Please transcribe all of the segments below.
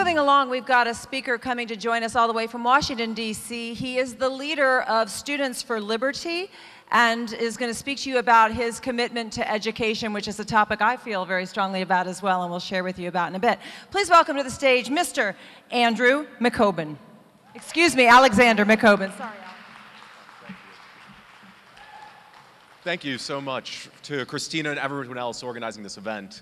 moving along, we've got a speaker coming to join us all the way from Washington, D.C. He is the leader of Students for Liberty and is going to speak to you about his commitment to education, which is a topic I feel very strongly about as well, and we'll share with you about in a bit. Please welcome to the stage Mr. Andrew McCobin. Excuse me, Alexander McCobin. Sorry, Alex. Thank you so much to Christina and everyone else organizing this event.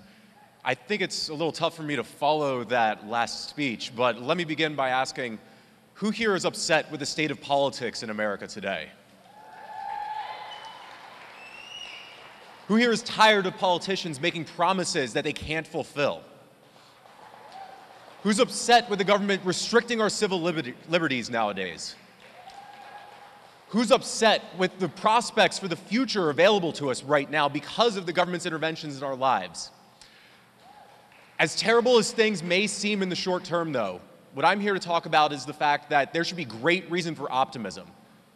I think it's a little tough for me to follow that last speech, but let me begin by asking, who here is upset with the state of politics in America today? Who here is tired of politicians making promises that they can't fulfill? Who's upset with the government restricting our civil liberties nowadays? Who's upset with the prospects for the future available to us right now because of the government's interventions in our lives? As terrible as things may seem in the short term, though, what I'm here to talk about is the fact that there should be great reason for optimism,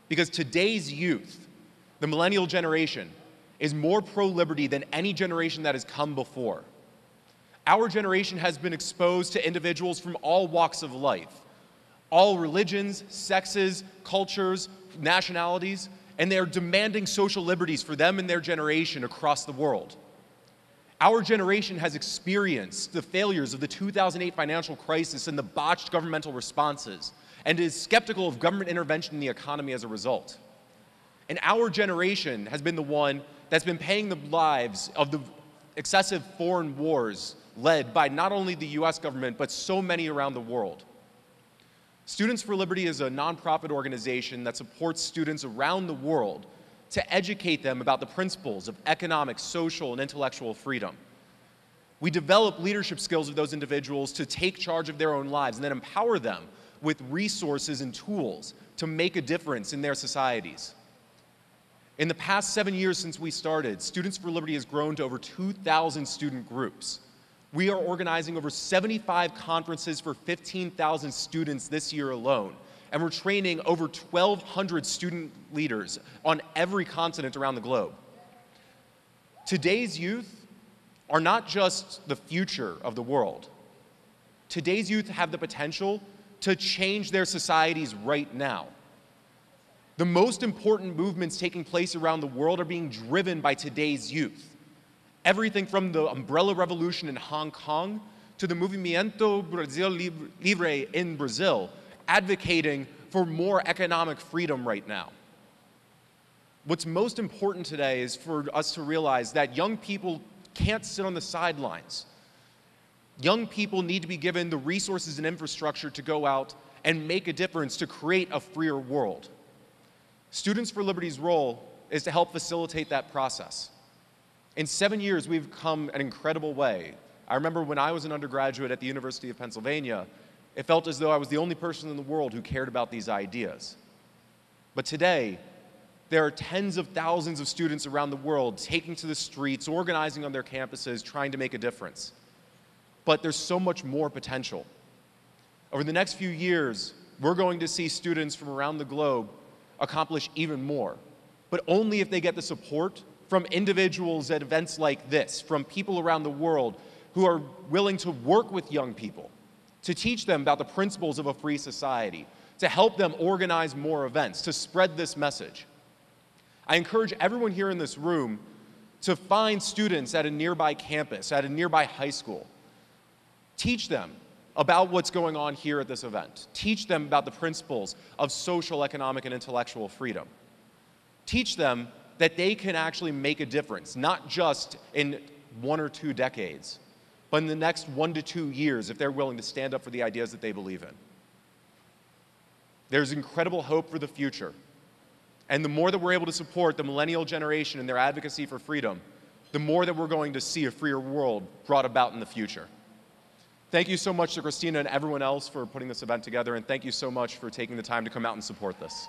because today's youth, the millennial generation, is more pro-liberty than any generation that has come before. Our generation has been exposed to individuals from all walks of life, all religions, sexes, cultures, nationalities, and they are demanding social liberties for them and their generation across the world. Our generation has experienced the failures of the 2008 financial crisis and the botched governmental responses, and is skeptical of government intervention in the economy as a result. And our generation has been the one that's been paying the lives of the excessive foreign wars led by not only the US government, but so many around the world. Students for Liberty is a nonprofit organization that supports students around the world to educate them about the principles of economic, social, and intellectual freedom. We develop leadership skills of those individuals to take charge of their own lives and then empower them with resources and tools to make a difference in their societies. In the past 7 years since we started, Students for Liberty has grown to over 2,000 student groups. We are organizing over 75 conferences for 15,000 students this year alone. And we're training over 1,200 student leaders on every continent around the globe. Today's youth are not just the future of the world. Today's youth have the potential to change their societies right now. The most important movements taking place around the world are being driven by today's youth. Everything from the Umbrella Revolution in Hong Kong to the Movimento Brasil Livre in Brazil, advocating for more economic freedom right now. What's most important today is for us to realize that young people can't sit on the sidelines. Young people need to be given the resources and infrastructure to go out and make a difference to create a freer world. Students for Liberty's role is to help facilitate that process. In 7 years, we've come an incredible way. I remember when I was an undergraduate at the University of Pennsylvania, it felt as though I was the only person in the world who cared about these ideas. But today, there are tens of thousands of students around the world taking to the streets, organizing on their campuses, trying to make a difference. But there's so much more potential. Over the next few years, we're going to see students from around the globe accomplish even more, but only if they get the support from individuals at events like this, from people around the world who are willing to work with young people, to teach them about the principles of a free society, to help them organize more events, to spread this message. I encourage everyone here in this room to find students at a nearby campus, at a nearby high school. Teach them about what's going on here at this event. Teach them about the principles of social, economic, and intellectual freedom. Teach them that they can actually make a difference, not just in 1 or 2 decades, but in the next 1 to 2 years if they're willing to stand up for the ideas that they believe in. There's incredible hope for the future. And the more that we're able to support the millennial generation in their advocacy for freedom, the more that we're going to see a freer world brought about in the future. Thank you so much to Christina and everyone else for putting this event together, and thank you so much for taking the time to come out and support this.